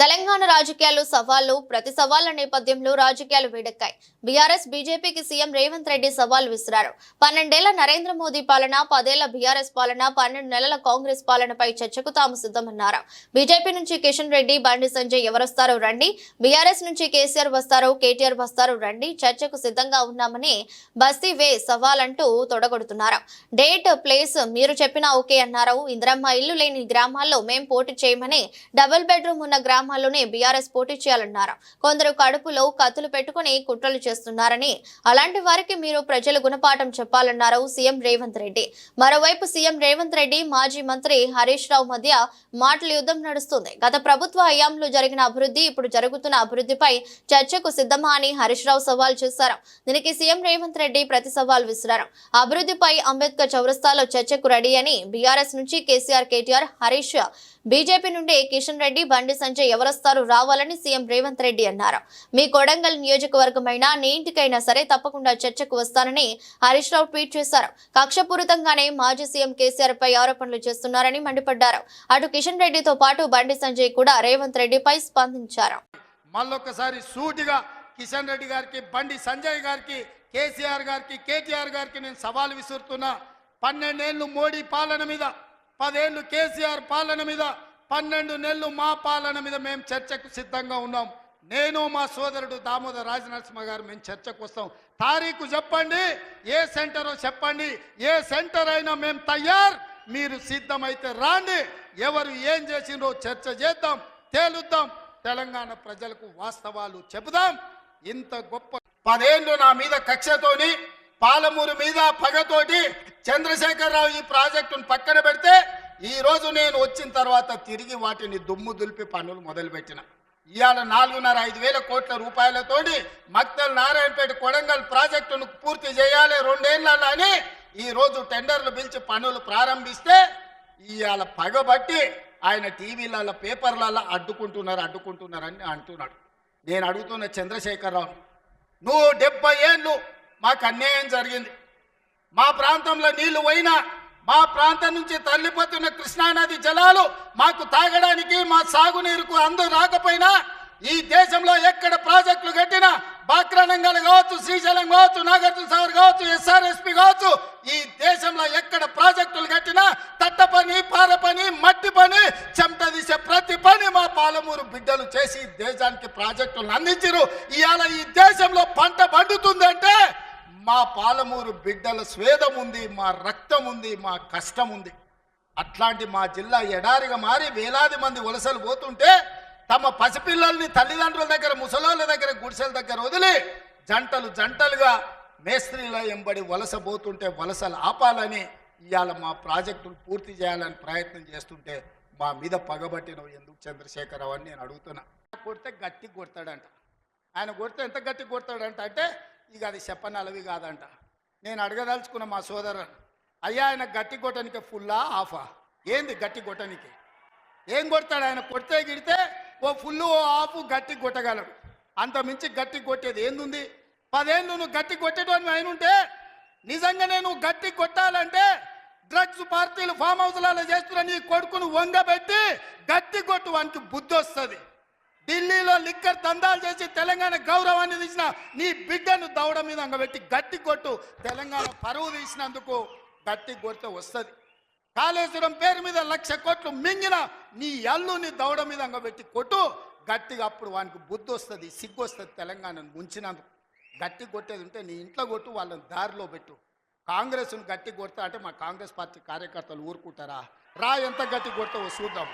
తెలంగాణ రాజకీయాలు సవాళ్లు ప్రతి సవాళ్ల నేపథ్యంలో రాజకీయాలు వేడెక్కాయి. బీఆర్ఎస్ బీజేపీకి సీఎం రేవంత్ రెడ్డి సవాల్ విసిరారు. 12 నరేంద్ర మోదీ పాలన, 10 బీఆర్ఎస్ పాలన, 12 నెలల కాంగ్రెస్ పాలనపై చర్చకు తాము సిద్ధమన్నారు. బీజేపీ నుంచి కిషన్ రెడ్డి, బండి సంజయ్ ఎవరొస్తారో రండి, బీఆర్ఎస్ నుంచి కేసీఆర్ వస్తారో, కేటీఆర్ వస్తారో రండి, చర్చకు సిద్ధంగా ఉన్నామని బస్తీ వే సవాల్ అంటూ తొడగొడుతున్నారు. డేట్, ప్లేస్ మీరు చెప్పినా ఓకే అన్నారు. ఇందిరమ్మ ఇల్లు లేని గ్రామాల్లో మేం పోటీ చేయమని, డబుల్ బెడ్రూమ్ ఉన్న గ్రామాల్లోనే బీఆర్ఎస్ పోటీ చేయాలన్నారు. కొందరు కడుపులో కత్తులు పెట్టుకుని కుట్రలు చేస్తున్నారని, అలాంటి వారికి మీరు ప్రజల గుణపాఠం చెప్పాలన్నారు సీఎం రేవంత్ రెడ్డి. మరోవైపు సీఎం రేవంత్ రెడ్డి, మాజీ మంత్రి హరీష్ రావు మధ్య మాటల యుద్ధం నడుస్తుంది. గత ప్రభుత్వ హయాంలో జరిగిన అభివృద్ధి, ఇప్పుడు జరుగుతున్న అభివృద్ధిపై చర్చకు సిద్ధమా అని హరీష్ రావు సవాల్ చేశారు. దీనికి సీఎం రేవంత్ రెడ్డి ప్రతి సవాల్ విసిరారు. అభివృద్ధిపై అంబేద్కర్ చౌరస్తాలో చర్చకు రెడీ అని, బీఆర్ఎస్ నుంచి కేసీఆర్, కేటీఆర్, హరీష్, బీజేపీ నుండి కిషన్ రెడ్డి, బండి సంజయ్ ఎవరొస్తారో రావాలని సీఎం రేవంత్ రెడ్డి అన్నారు. మీ కొడంగల్ నియోజకవర్గమైనా నీ ఇంటికైనా సరే తప్పకుండా చర్చకు వస్తానని హరీష్ రావు ట్వీట్ చేశారు. కక్షపూరితంగానే మాజీ సీఎం కేసీఆర్ పై ఆరోపణలు చేస్తున్నారని మండిపడ్డారు. అటు కిషన్ రెడ్డితో పాటు బండి సంజయ్ కూడా రేవంత్ రెడ్డిపై స్పందించారు. మళ్ళొకసారి సూటిగా కిషన్ రెడ్డి గారికి, బండి సంజయ్ గారికి, కేసీఆర్ గారికి, కేటీఆర్ గారికి నేను సవాల్ విసురుతున్నా. 12 ఏళ్ళు మోడీ పాలన మీద, 10 ఏళ్ళు కేసీఆర్ పాలన మీద, 12 నెలలు మా పాలన మీద మేము చర్చకు సిద్ధంగా ఉన్నాం. నేను, మా సోదరుడు దామోదర్ రాజనరసింహ గారు మేము చర్చకు వస్తాం. తారీఖు చెప్పండి, ఏ సెంటరో చెప్పండి, ఏ సెంటర్ అయినా మేము తయారు. మీరు సిద్ధమైతే రాండి. ఎవరు ఏం చేసిండ్రో చర్చ చేద్దాం, తేలుద్దాం. తెలంగాణ ప్రజలకు వాస్తవాలు చెబుదాం. ఇంత గొప్ప 10 ఏళ్ళు నా మీద కక్షతోని, పాలమూరు మీద పగతోటి చంద్రశేఖరరావు ఈ ప్రాజెక్టును పక్కన పెడితే, ఈ రోజు నేను వచ్చిన తర్వాత తిరిగి వాటిని దుమ్ము దులిపి పనులు మొదలుపెట్టిన. ఇవాళ 4,500 వేల కోట్ల రూపాయలతోటి మక్తల్, నారాయణపేట, కొడంగల్ ప్రాజెక్టును పూర్తి చేయాలి 2 ఏళ్ళలో అని ఈ రోజు టెండర్లు పిలిచి పనులు ప్రారంభిస్తే, ఇవాళ పగబట్టి ఆయన టీవీలలో, పేపర్లలో అడ్డుకుంటున్నారని అంటున్నాడు. నేను అడుగుతున్న చంద్రశేఖరరావు, నువ్వు 70 ఏళ్ళు మాకు అన్యాయం జరిగింది. మా ప్రాంతంలో నీళ్లు పోయినా, మా ప్రాంతం నుంచి తల్లిపోతున్న కృష్ణానది జలాలు మాకు తాగడానికి, మా సాగునీరుకు అందరూ రాకపోయినా, ఈ దేశంలో ఎక్కడ ప్రాజెక్టులు కట్టినా, బాక్రానంగల్ కావచ్చు, శ్రీశైలం కావచ్చు, నాగార్జున సాగర్ కావచ్చు, ఎస్ఆర్ఎస్పి కావచ్చు, ఈ దేశంలో ఎక్కడ ప్రాజెక్టులు కట్టినా తట్ట పని, పార పని, మట్టి పని, చెమట తీసే ప్రతి పని మా పాలమూరు బిడ్డలు చేసి దేశానికి ప్రాజెక్టులను అందించారు. ఇవాళ ఈ దేశంలో పంట పండుతుందంటే మా పాలమూరు బిడ్డల స్వేదం ఉంది, మా రక్తం ఉంది, మా కష్టం ఉంది. అట్లాంటి మా జిల్లా ఎడారిగా మారి వేలాది మంది వలసలు పోతుంటే, తమ పసిపిల్లల్ని తల్లిదండ్రుల దగ్గర, ముసలోళ్ళ దగ్గర, గుడిసెల దగ్గర వదిలి జంటలుగా మేస్త్రీల ఎంబడి వలస పోతుంటే, వలసలు ఆపాలని, ఇవాళ మా ప్రాజెక్టులు పూర్తి చేయాలని ప్రయత్నం చేస్తుంటే మా మీద పగబట్టినవు ఎందుకు చంద్రశేఖరరావు అని నేను అడుగుతున్నా. కొడితే గట్టి కొడతాడంట. ఆయన కొడితే ఎంత గట్టి కొడతాడంట అంటే, ఇక అది చెప్పనలవి కాదంట. నేను అడగదలుచుకున్న మా సోదరు, అయ్యా ఆయన గట్టి కొట్టడానికి ఫుల్లా ఆఫా? ఏంది గట్టి కొట్టడానికి? ఏం కొడతాడు ఆయన? కొడితే గిడితే ఓ ఫుల్లు, ఓ ఆఫ్ గట్టి కొట్టగలడు. అంత మించి గట్టి కొట్టేది ఏందుంది? 10 ఏళ్ళు నువ్వు గట్టి కొట్టేటోని ఆయన ఉంటే, నిజంగానే నువ్వు గట్టి కొట్టాలంటే డ్రగ్స్ పార్టీలు ఫామ్ హౌస్లలో చేస్తున్న నీ కొడుకును వంగబెట్టి గట్టి కొట్టు, వానికి బుద్ధి వస్తుంది. ఢిల్లీలో లిక్కర్ దందాలు చేసి తెలంగాణ గౌరవాన్ని తీసిన నీ బిడ్డను దౌడ మీద అంగబెట్టి గట్టి కొట్టు. తెలంగాణ పరువు తీసినందుకు గట్టి కొడితే వస్తుంది. కాళేశ్వరం పేరు మీద 1,00,000 కోట్లు మింగిన నీ అల్లుని దౌడ మీద అంగబెట్టి కొట్టు గట్టిగా. అప్పుడు వానికి బుద్ధి వస్తుంది, సిగ్గు వస్తుంది. తెలంగాణను ముంచినందుకు గట్టి కొట్టేది ఉంటే నీ ఇంట్లో కొట్టు, వాళ్ళని దారిలో పెట్టు. కాంగ్రెస్ను గట్టి కొడతా అంటే మా కాంగ్రెస్ పార్టీ కార్యకర్తలు ఊరుకుంటారా? రా, ఎంత గట్టి కొడతావో చూద్దాం.